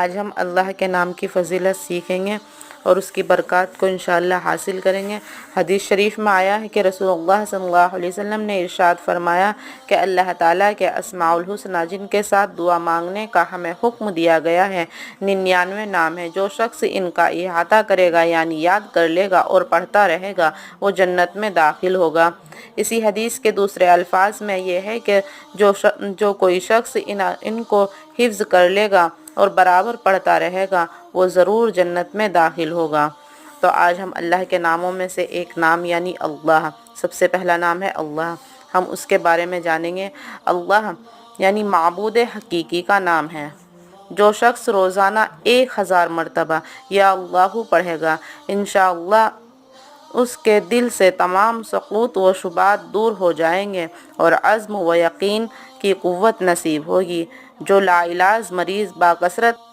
آج ہم اللہ کے نام کی فضیلت سیکھیں گے اور اس کی برکات کو انشاءاللہ حاصل کریں گے۔ حدیث شریف میں آیا ہے کہ رسول اللہ صلی اللہ علیہ وسلم نے ارشاد فرمایا کہ اللہ تعالیٰ کے اسماء الحسنی جن کے ساتھ دعا مانگنے کا ہمیں حکم دیا گیا ہے 99 نام ہے، جو شخص ان کا احاطہ کرے گا یعنی یاد کر لے گا اور پڑھتا رہے گا وہ جنت میں داخل ہوگا۔ اسی حدیث کے دوسرے الفاظ میں یہ ہے کہ جو کوئی شخص ان کو حفظ کر لے گا اور برابر پڑھتا رہے گا وہ ضرور جنت میں داخل ہوگا۔ تو آج ہم اللہ کے ناموں میں سے ایک نام یعنی اللہ، سب سے پہلا نام ہے اللہ، ہم اس کے بارے میں جانیں گے۔ اللہ یعنی معبود حقیقی کا نام ہے۔ جو شخص روزانہ 1000 مرتبہ یا اللہ پڑھے گا انشاءاللہ اس کے دل سے تمام سقوط و شبہات دور ہو جائیں گے اور عزم و یقین کی قوت نصیب ہوگی۔ جو لاعلاج مریض باکثرت